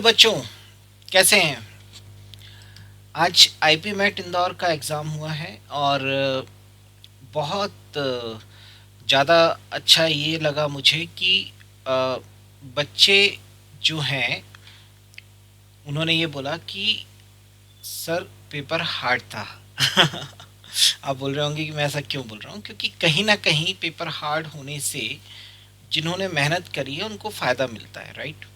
बच्चों, कैसे हैं। आज आईपी मैट इंदौर का एग्ज़ाम हुआ है और बहुत ज़्यादा अच्छा ये लगा मुझे कि अ, बच्चे जो हैं उन्होंने ये बोला कि सर पेपर हार्ड था। आप बोल रहे होंगे कि मैं ऐसा क्यों बोल रहा हूँ, क्योंकि कहीं ना कहीं पेपर हार्ड होने से जिन्होंने मेहनत करी है उनको फ़ायदा मिलता है, राइट।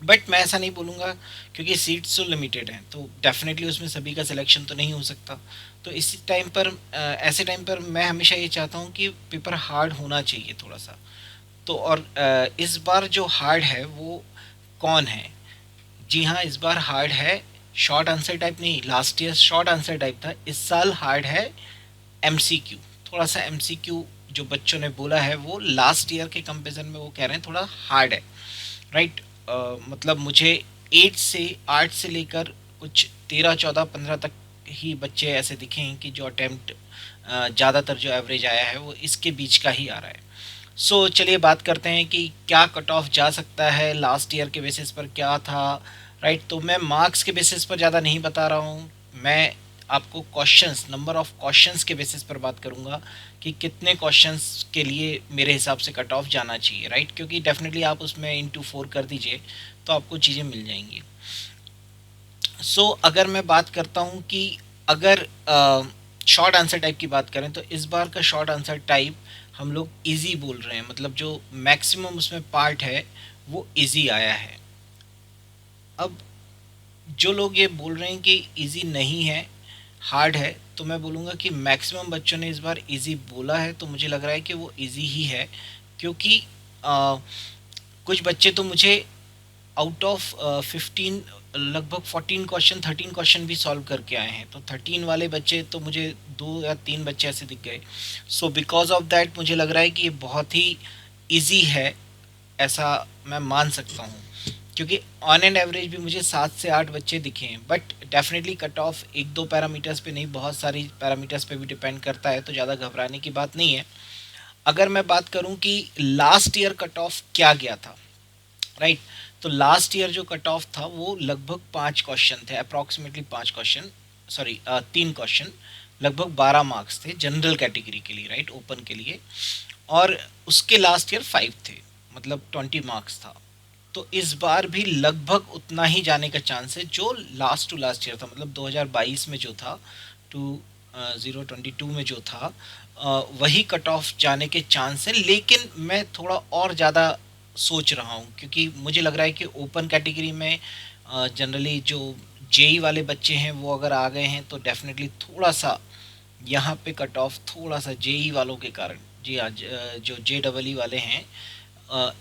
बट मैं ऐसा नहीं बोलूँगा, क्योंकि सीट्स तो लिमिटेड हैं, तो डेफिनेटली उसमें सभी का सिलेक्शन तो नहीं हो सकता। तो इसी टाइम पर ऐसे टाइम पर मैं हमेशा ये चाहता हूँ कि पेपर हार्ड होना चाहिए थोड़ा सा। तो और इस बार जो हार्ड है वो कौन है। जी हाँ, इस बार हार्ड है। शॉर्ट आंसर टाइप नहीं, last year short answer type था, इस साल हार्ड है एमसीक्यू। थोड़ा सा एमसीक्यू जो बच्चों ने बोला है वो लास्ट ईयर के कंपेरिजन में वो कह रहे हैं थोड़ा हार्ड है, राइट। मतलब मुझे 8 से लेकर कुछ 13 14 15 तक ही बच्चे ऐसे दिखे हैं कि जो अटेम्प्ट ज़्यादातर जो एवरेज आया है वो इसके बीच का ही आ रहा है। सो चलिए बात करते हैं कि क्या कट ऑफ जा सकता है, लास्ट ईयर के बेसिस पर क्या था, राइट। तो मैं मार्क्स के बेसिस पर ज़्यादा नहीं बता रहा हूँ, मैं आपको क्वेश्चंस, नंबर ऑफ क्वेश्चंस के बेसिस पर बात करूंगा कि कितने क्वेश्चंस के लिए मेरे हिसाब से कट ऑफ जाना चाहिए, राइट। क्योंकि डेफिनेटली आप उसमें इंटू 4 कर दीजिए तो आपको चीज़ें मिल जाएंगी। अगर मैं बात करता हूँ कि अगर शॉर्ट आंसर टाइप की बात करें तो इस बार का शॉर्ट आंसर टाइप हम लोग इजी बोल रहे हैं, मतलब जो मैक्सिमम उसमें पार्ट है वो इजी आया है। अब जो लोग ये बोल रहे हैं कि इजी नहीं है, हार्ड है, तो मैं बोलूँगा कि मैक्सिमम बच्चों ने इस बार इजी बोला है, तो मुझे लग रहा है कि वो इजी ही है। क्योंकि अ, कुछ बच्चे तो मुझे आउट ऑफ 15, लगभग 14 क्वेश्चन 13 क्वेश्चन भी सॉल्व करके आए हैं। तो 13 वाले बच्चे तो मुझे 2 या 3 बच्चे ऐसे दिख गए। सो बिकॉज ऑफ दैट मुझे लग रहा है कि ये बहुत ही इजी है, ऐसा मैं मान सकता हूँ। क्योंकि ऑन एंड एवरेज भी मुझे 7 से 8 बच्चे दिखे हैं, बट डेफिनेटली कट ऑफ एक दो पैरामीटर्स पे नहीं, बहुत सारी पैरामीटर्स पे भी डिपेंड करता है, तो ज़्यादा घबराने की बात नहीं है। अगर मैं बात करूं कि लास्ट ईयर कट ऑफ क्या गया था, राइट। तो लास्ट ईयर जो कट ऑफ था वो लगभग 5 क्वेश्चन थे, अप्रॉक्सीमेटली 5 क्वेश्चन, सॉरी 3 क्वेश्चन, लगभग 12 मार्क्स थे जनरल कैटेगरी के लिए, राइट, ओपन के लिए। और उसके लास्ट ईयर 5 थे, मतलब 20 मार्क्स था। तो इस बार भी लगभग उतना ही जाने का चांस है जो लास्ट टू लास्ट ईयर था, मतलब 2022 में जो था, टू 022 में जो था, वही कट ऑफ जाने के चांस है। लेकिन मैं थोड़ा और ज़्यादा सोच रहा हूँ, क्योंकि मुझे लग रहा है कि ओपन कैटेगरी में जनरली जो जेई वाले बच्चे हैं वो अगर आ गए हैं तो डेफिनेटली थोड़ा सा यहाँ पे कट ऑफ थोड़ा सा जेई वालों के कारण, जी हाँ, जो जे डबल ई वाले हैं,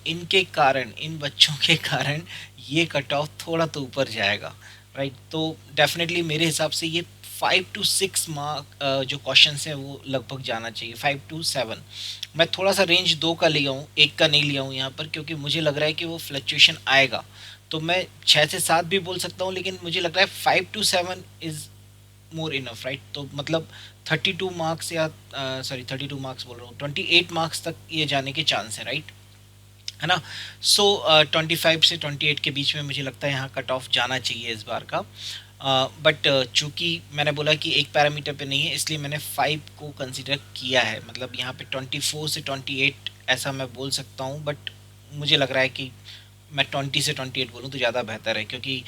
इनके कारण, इन बच्चों के कारण ये कट ऑफ थोड़ा तो ऊपर जाएगा, राइट। तो डेफिनेटली मेरे हिसाब से ये 5 to 6 मार्क जो क्वेश्चन हैं वो लगभग जाना चाहिए, 5 to 7। मैं थोड़ा सा रेंज 2 का लिया हूँ, एक का नहीं लिया हूँ यहाँ पर, क्योंकि मुझे लग रहा है कि वो फ्लक्चुएशन आएगा। तो मैं 6 से 7 भी बोल सकता हूँ, लेकिन मुझे लग रहा है 5 to 7 is more enough, right. तो मतलब 32 मार्क्स या सॉरी 32 मार्क्स बोल रहा हूँ, 28 मार्क्स तक ये जाने के चांस है, राइट, है ना। 25 से 28 के बीच में मुझे लगता है यहाँ कट ऑफ जाना चाहिए इस बार का। बट चूंकि मैंने बोला कि एक पैरामीटर पे नहीं है, इसलिए मैंने 5 को कंसिडर किया है, मतलब यहाँ पे 24 से 28 ऐसा मैं बोल सकता हूँ। बट मुझे लग रहा है कि मैं 20 से 28 बोलूँ तो ज़्यादा बेहतर है, क्योंकि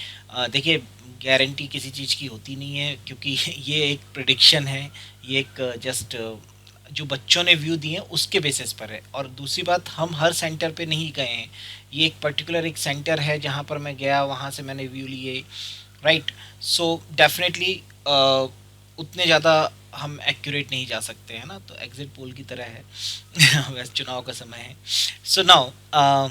देखिए, गारंटी किसी चीज़ की होती नहीं है, क्योंकि ये एक प्रिडिक्शन है, ये एक जस्ट जो बच्चों ने व्यू दिए हैं उसके बेसिस पर है। और दूसरी बात, हम हर सेंटर पे नहीं गए हैं, ये एक पर्टिकुलर एक सेंटर है जहाँ पर मैं गया, वहाँ से मैंने व्यू लिए, राइट। सो डेफिनेटली उतने ज़्यादा हम एक्यूरेट नहीं जा सकते हैं ना, तो एग्जिट पोल की तरह है। वैसे चुनाव का समय है। सो नाउ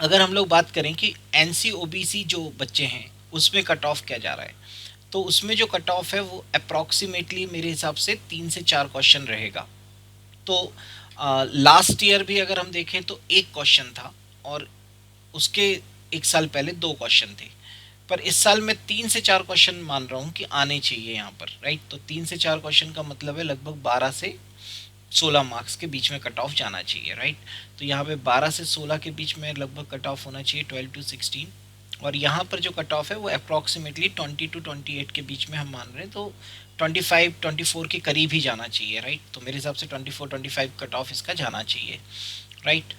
अगर हम लोग बात करें कि एनसी ओबीसी जो बच्चे हैं उसमें कट ऑफ क्या जा रहा है, तो उसमें जो कट ऑफ है वो अप्रॉक्सीमेटली मेरे हिसाब से 3 से 4 क्वेश्चन रहेगा। तो लास्ट ईयर भी अगर हम देखें तो एक क्वेश्चन था, और उसके एक साल पहले 2 क्वेश्चन थे। पर इस साल मैं 3 से 4 क्वेश्चन मान रहा हूँ कि आने चाहिए यहाँ पर, राइट। तो 3 से 4 क्वेश्चन का मतलब है लगभग 12 से 16 मार्क्स के बीच में कट ऑफ जाना चाहिए, राइट। तो यहाँ पे 12 से 16 के बीच में लगभग कट ऑफ होना चाहिए, 12 to 16। और यहाँ पर जो कट ऑफ है वो अप्रॉक्सीमेटली 20 to 28 के बीच में हम मान रहे हैं, तो 25-24 के करीब ही जाना चाहिए, राइट। तो मेरे हिसाब से 24-25 कट ऑफ इसका जाना चाहिए, राइट।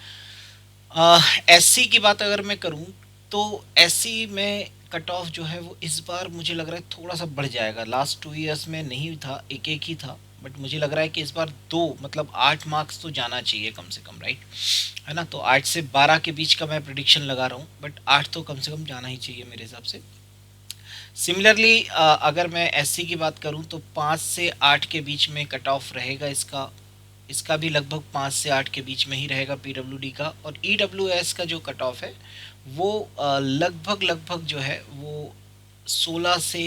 एससी की बात अगर मैं करूं तो एससी में कट ऑफ जो है वो इस बार मुझे लग रहा है थोड़ा सा बढ़ जाएगा। लास्ट 2 इयर्स में नहीं था, एक एक ही था, बट मुझे लग रहा है कि इस बार दो मतलब 8 मार्क्स तो जाना चाहिए कम से कम, राइट, है ना। तो 8 से 12 के बीच का मैं प्रिडिक्शन लगा रहा हूँ, बट 8 तो कम से कम जाना ही चाहिए मेरे हिसाब से। सिमिलरली अगर मैं एससी की बात करूं तो 5 से 8 के बीच में कट ऑफ रहेगा इसका। इसका भी लगभग 5 से 8 के बीच में ही रहेगा पीडब्ल्यूडी का। और ईडब्ल्यूएस का जो कट ऑफ है वो लगभग लगभग जो है वो 16 से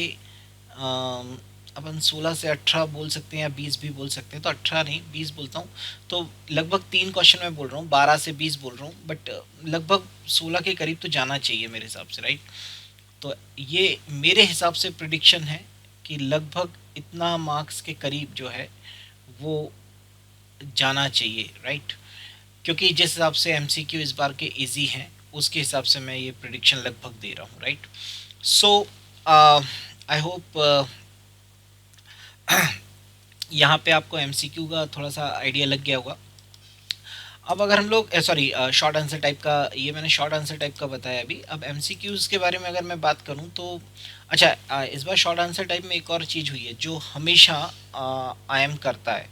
अपन 16 से 18 बोल सकते हैं, या 20 भी बोल सकते हैं, तो 18 नहीं 20 बोलता हूँ। तो लगभग 3 क्वेश्चन मैं बोल रहा हूँ, 12 से 20 बोल रहा हूँ, बट लगभग 16 के करीब तो जाना चाहिए मेरे हिसाब से, राइट। तो ये मेरे हिसाब से प्रिडिक्शन है कि लगभग इतना मार्क्स के करीब जो है वो जाना चाहिए, राइट। क्योंकि जिस हिसाब से एमसीक्यू इस बार के इजी हैं उसके हिसाब से मैं ये प्रिडिक्शन लगभग दे रहा हूँ, राइट। सो आई होप यहाँ पे आपको एमसीक्यू का थोड़ा सा आइडिया लग गया होगा। अब अगर हम लोग सॉरी शॉर्ट आंसर टाइप का, ये मैंने शॉर्ट आंसर टाइप का बताया अभी। अब एमसीक्यूज़ के बारे में अगर मैं बात करूँ तो अच्छा, इस बार शॉर्ट आंसर टाइप में एक और चीज़ हुई है जो हमेशा आईएम करता है।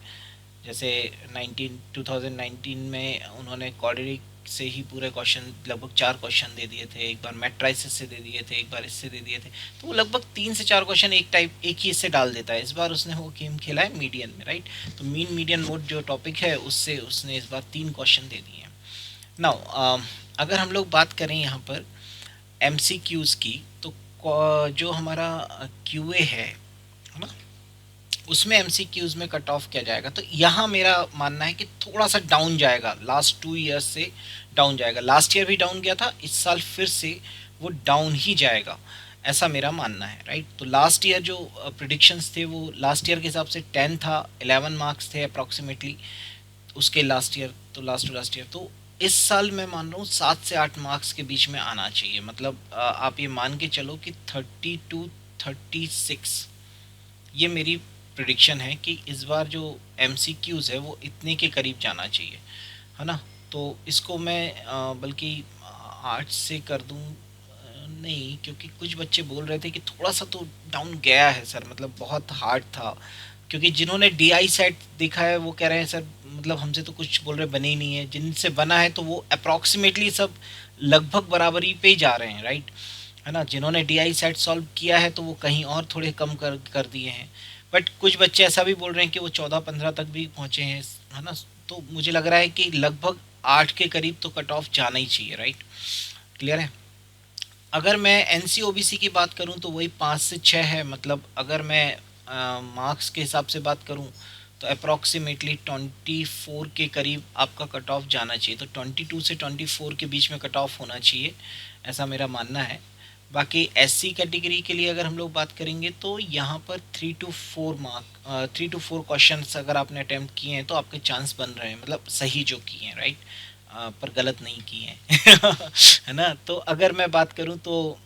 जैसे 2019 में उन्होंने क्वाड्रेटिक से ही पूरे क्वेश्चन लगभग 4 क्वेश्चन दे दिए थे, एक बार मैट्राइसिस से दे दिए थे, एक बार इससे दे दिए थे। तो वो लगभग 3 से 4 क्वेश्चन एक ही इससे डाल देता है। इस बार उसने वो गेम खेला है मीडियन में, राइट। तो मीन मीडियन मोड जो टॉपिक है उससे उसने इस बार 3 क्वेश्चन दे दिए हैं। नाउ अगर हम लोग बात करें यहाँ पर एमसीक्यूज़ की, तो जो हमारा क्यूए है ना, उसमें एमसीक्यूज़ में कट ऑफ किया जाएगा। तो यहाँ मेरा मानना है कि थोड़ा सा डाउन जाएगा, लास्ट 2 इयर्स से डाउन जाएगा। लास्ट ईयर भी डाउन गया था, इस साल फिर से वो डाउन ही जाएगा, ऐसा मेरा मानना है, राइट। तो लास्ट ईयर जो प्रिडिक्शंस थे वो लास्ट ईयर के हिसाब से 10 था, 11 मार्क्स थे अप्रॉक्सीमेटली उसके लास्ट ईयर, तो लास्ट टू लास्ट ईयर। तो इस साल मैं मान रहा हूँ 7 से 8 मार्क्स के बीच में आना चाहिए। मतलब आप ये मान के चलो कि 30 to 36, ये मेरी प्रिडिक्शन है कि इस बार जो एमसीक्यूज़ है वो इतने के करीब जाना चाहिए, है ना। तो इसको मैं बल्कि 8 से कर दूं, नहीं, क्योंकि कुछ बच्चे बोल रहे थे कि थोड़ा सा तो डाउन गया है सर, मतलब बहुत हार्ड था। क्योंकि जिन्होंने डीआई सेट देखा है वो कह रहे हैं सर, मतलब हमसे तो कुछ बोल रहे बने ही नहीं है, जिनसे बना है तो वो अप्रॉक्सीमेटली सब लगभग बराबरी पे ही जा रहे हैं, राइट, है ना। जिन्होंने डीआई सेट सॉल्व किया है तो वो कहीं और थोड़े कम कर दिए हैं। बट कुछ बच्चे ऐसा भी बोल रहे हैं कि वो 14-15 तक भी पहुँचे हैं, है ना। तो मुझे लग रहा है कि लगभग 8 के करीब तो कट ऑफ जाना ही चाहिए, राइट। क्लियर है। अगर मैं एनसीओबीसी की बात करूं तो वही 5 से 6 है। मतलब अगर मैं मार्क्स के हिसाब से बात करूं तो अप्रॉक्सीमेटली 24 के करीब आपका कट ऑफ जाना चाहिए। तो 22 से 24 के बीच में कट ऑफ होना चाहिए, ऐसा मेरा मानना है। बाकी एससी कैटेगरी के लिए अगर हम लोग बात करेंगे तो यहाँ पर 3 to 4 क्वेश्चन अगर आपने अटैम्प्ट किए हैं तो आपके चांस बन रहे हैं, मतलब सही जो किए हैं, राइट, पर गलत नहीं किए हैं है ना। तो अगर मैं बात करूं तो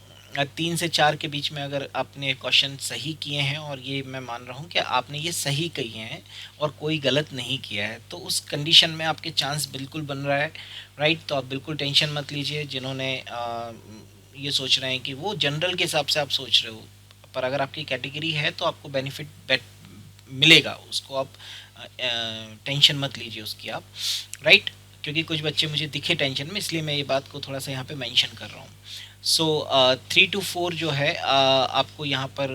3 से 4 के बीच में अगर आपने क्वेश्चन सही किए हैं, और ये मैं मान रहा हूँ कि आपने ये सही किए हैं और कोई गलत नहीं किया है, तो उस कंडीशन में आपके चांस बिल्कुल बन रहा है, राइट। तो आप बिल्कुल टेंशन मत लीजिए। जिन्होंने ये सोच रहे हैं कि वो जनरल के हिसाब से आप सोच रहे हो, पर अगर आपकी कैटेगरी है तो आपको बेनिफिट मिलेगा, उसको आप टेंशन मत लीजिए उसकी आप, राइट। क्योंकि कुछ बच्चे मुझे दिखे टेंशन में, इसलिए मैं ये बात को थोड़ा सा यहाँ पे मेंशन कर रहा हूँ। सो 3 to 4 जो है आपको यहाँ पर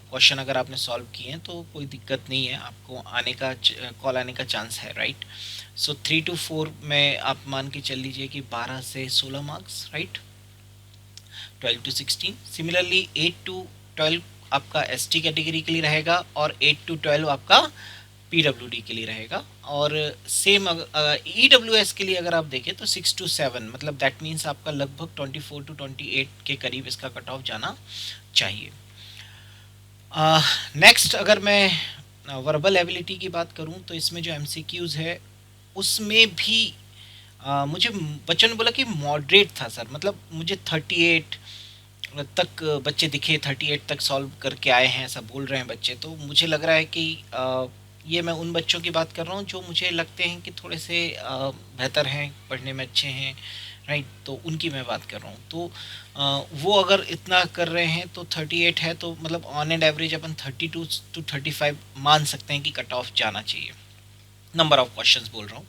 क्वेश्चन अगर आपने सॉल्व किए हैं तो कोई दिक्कत नहीं है, आपको आने का कॉल आने का चांस है, राइट। सो 3 to 4 में आप मान के चल लीजिए कि 12 से 16 marks, right, 12 to 16। Similarly 8 to 12 आपका एसटी कैटेगरी के लिए रहेगा, और 8 to 12 आपका पीडब्ल्यूडी के लिए रहेगा। और सेम ईडब्ल्यूएस के लिए अगर आप देखें तो 6 to 7, मतलब दैट मीन्स आपका लगभग 24 to 28 के करीब इसका कट ऑफ जाना चाहिए। नेक्स्ट अगर मैं वर्बल एबिलिटी की बात करूं तो इसमें जो एमसीक्यूज़ है उसमें भी मुझे बच्चों ने बोला कि मॉडरेट था सर, मतलब मुझे 38 तक बच्चे दिखे, 38 तक सॉल्व करके आए हैं ऐसा बोल रहे हैं बच्चे। तो मुझे लग रहा है कि ये मैं उन बच्चों की बात कर रहा हूँ जो मुझे लगते हैं कि थोड़े से बेहतर हैं, पढ़ने में अच्छे हैं, राइट। तो उनकी मैं बात कर रहा हूँ। तो वो अगर इतना कर रहे हैं तो 38 है, तो मतलब ऑन एंड एवरेज अपन 32 टू 35 मान सकते हैं कि कट ऑफ जाना चाहिए। नंबर ऑफ क्वेश्चंस बोल रहा हूँ,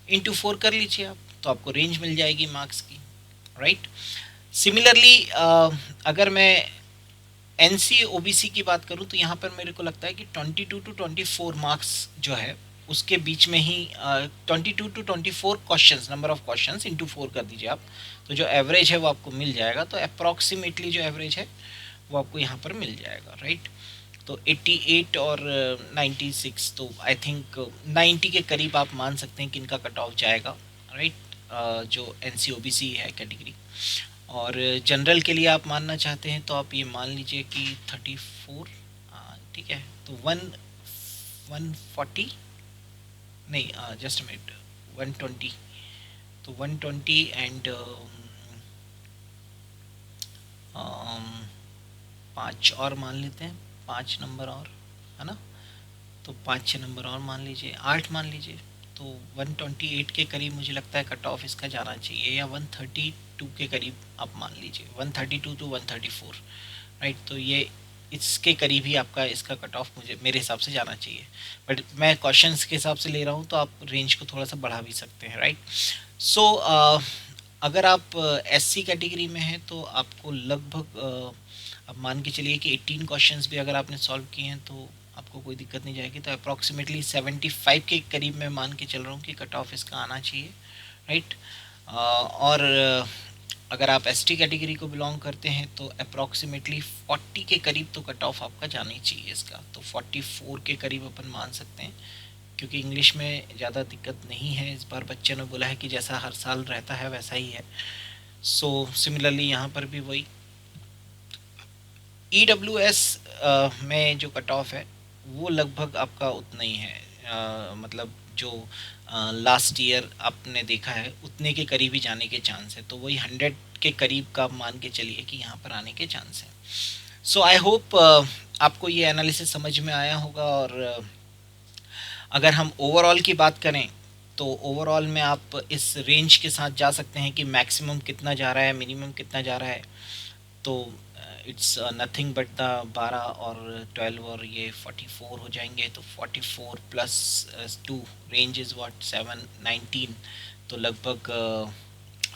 इंटू 4 कर लीजिए आप, तो आपको रेंज मिल जाएगी मार्क्स की, राइट। सिमिलरली अगर मैं एन सी ओ बी सी की बात करूँ तो यहाँ पर मेरे को लगता है कि 22 टू 24 मार्क्स जो है उसके बीच में ही 22 to 24 questions, number of questions into 4 कर दीजिए आप, तो जो एवरेज है वो आपको मिल जाएगा। तो अप्रॉक्सीमेटली जो एवरेज है वो आपको यहाँ पर मिल जाएगा, राइट। तो 88 और 96, तो आई थिंक 90 के करीब आप मान सकते हैं कि इनका कट ऑफ जाएगा, राइट। जो N C O B C है कैटेगरी। और जनरल के लिए आप मानना चाहते हैं तो आप ये मान लीजिए कि 34, ठीक है। तो 140, नहीं, जस्ट मिनट, 120, तो 120 एंड 5 और मान लेते हैं, 5 नंबर और, है ना। तो 5-6 नंबर और मान लीजिए, 8 मान लीजिए। तो 128 के करीब मुझे लगता है कट ऑफ इसका जाना चाहिए, या 132 के करीब आप मान लीजिए, 132 टू 134, राइट। तो ये इसके करीब ही आपका इसका कट ऑफ मुझे मेरे हिसाब से जाना चाहिए। बट मैं क्वेश्चंस के हिसाब से ले रहा हूँ तो आप रेंज को थोड़ा सा बढ़ा भी सकते हैं, राइट। सो अगर आप एस सी कैटेगरी में हैं तो आपको लगभग अब मान के चलिए कि 18 क्वेश्चंस भी अगर आपने सॉल्व किए हैं तो आपको कोई दिक्कत नहीं जाएगी। तो अप्रॉक्सीमेटली 75 के करीब मैं मान के चल रहा हूँ कि कट ऑफ इसका आना चाहिए, राइट। और अगर आप एस टी कैटेगरी को बिलोंग करते हैं तो अप्रॉक्सीमेटली 40 के करीब तो कट ऑफ आपका जाना ही चाहिए इसका। तो 44 के करीब अपन मान सकते हैं, क्योंकि इंग्लिश में ज़्यादा दिक्कत नहीं है। इस बार बच्चे ने बोला है कि जैसा हर साल रहता है वैसा ही है। सो सिमिलरली यहाँ पर भी वही ई डब्ल्यू एस में जो कट ऑफ है वो लगभग आपका उतना ही है, मतलब जो लास्ट ईयर आपने देखा है उतने के करीब ही जाने के चांस है। तो वही 100 के करीब का आप मान के चलिए कि यहाँ पर आने के चांस है। सो आई होप आपको ये एनालिसिस समझ में आया होगा। और अगर हम ओवरऑल की बात करें तो ओवरऑल में आप इस रेंज के साथ जा सकते हैं कि मैक्सिमम कितना जा रहा है, मिनिमम कितना जा रहा है। तो इट्स नथिंग बट द 12 और 12 और ये 44 हो जाएंगे। तो 44 प्लस 2 रेंज इज़ व्हाट 7 19, तो लगभग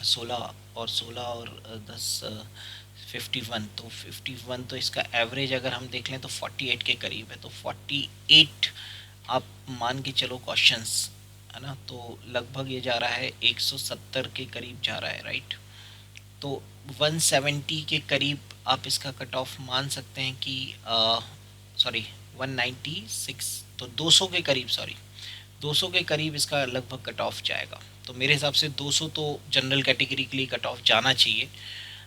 16 और 16 और 10 51। तो 51, तो इसका एवरेज अगर हम देख लें तो 48 के करीब है। तो 48 आप मान के चलो क्वेश्चंस, है ना। तो लगभग ये जा रहा है 170 के करीब जा रहा है, राइट। तो 170 के करीब आप इसका कट ऑफ मान सकते हैं कि सॉरी 196, तो 200 के करीब, सॉरी 200 के करीब इसका लगभग कट ऑफ जाएगा। तो मेरे हिसाब से 200 तो जनरल कैटेगरी के लिए कट ऑफ जाना चाहिए,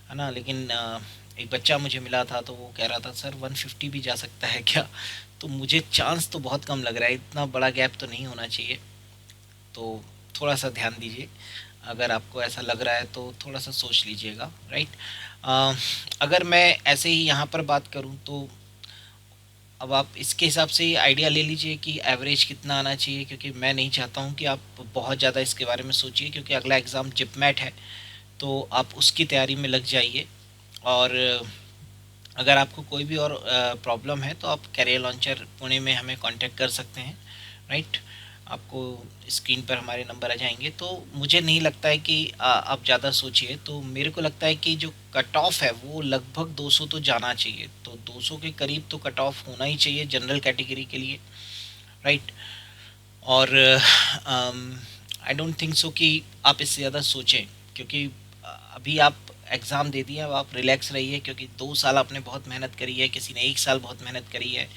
है ना। लेकिन एक बच्चा मुझे मिला था तो वो कह रहा था सर 150 भी जा सकता है क्या। तो मुझे चांस तो बहुत कम लग रहा है, इतना बड़ा गैप तो नहीं होना चाहिए। तो थोड़ा सा ध्यान दीजिए, अगर आपको ऐसा लग रहा है तो थोड़ा सा सोच लीजिएगा, राइट। अगर मैं ऐसे ही यहाँ पर बात करूँ तो अब आप इसके हिसाब से आइडिया ले लीजिए कि एवरेज कितना आना चाहिए, क्योंकि मैं नहीं चाहता हूँ कि आप बहुत ज़्यादा इसके बारे में सोचिए, क्योंकि अगला एग्ज़ाम जिपमैट है तो आप उसकी तैयारी में लग जाइए। और अगर आपको कोई भी और प्रॉब्लम है तो आप कैरियर लॉन्चर पुणे में हमें कांटेक्ट कर सकते हैं, राइट। आपको स्क्रीन पर हमारे नंबर आ जाएंगे। तो मुझे नहीं लगता है कि आप ज़्यादा सोचिए। तो मेरे को लगता है कि जो कट ऑफ है वो लगभग 200 तो जाना चाहिए। तो 200 के करीब तो कट ऑफ होना ही चाहिए जनरल कैटेगरी के लिए, राइट। और आई डोंट थिंक सो कि आप इससे ज़्यादा सोचें, क्योंकि अभी आप एग्ज़ाम दे दिए, अब आप रिलैक्स रहिए, क्योंकि 2 साल आपने बहुत मेहनत करी है, किसी ने 1 साल बहुत मेहनत करी है,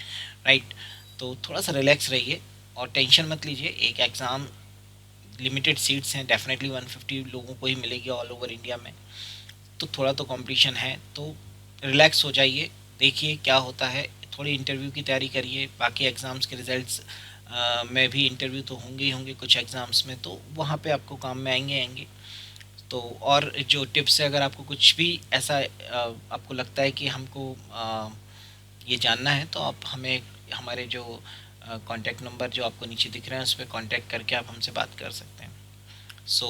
राइट। तो थोड़ा सा रिलैक्स रहिए और टेंशन मत लीजिए। एक एग्ज़ाम, लिमिटेड सीट्स हैं, डेफिनेटली 150 लोगों को ही मिलेगी ऑल ओवर इंडिया में। तो थोड़ा तो कंपटीशन है, तो रिलैक्स हो जाइए, देखिए क्या होता है। थोड़ी इंटरव्यू की तैयारी करिए, बाकी एग्ज़ाम्स के रिज़ल्ट्स में भी इंटरव्यू तो होंगे ही होंगे कुछ एग्ज़ाम्स में, तो वहाँ पे आपको काम में आएंगे। तो और जो टिप्स है, अगर आपको कुछ भी ऐसा आपको लगता है कि हमको ये जानना है, तो आप हमें हमारे जो कॉन्टैक्ट नंबर जो आपको नीचे दिख रहे हैं उस पर कॉन्टैक्ट करके आप हमसे बात कर सकते हैं। सो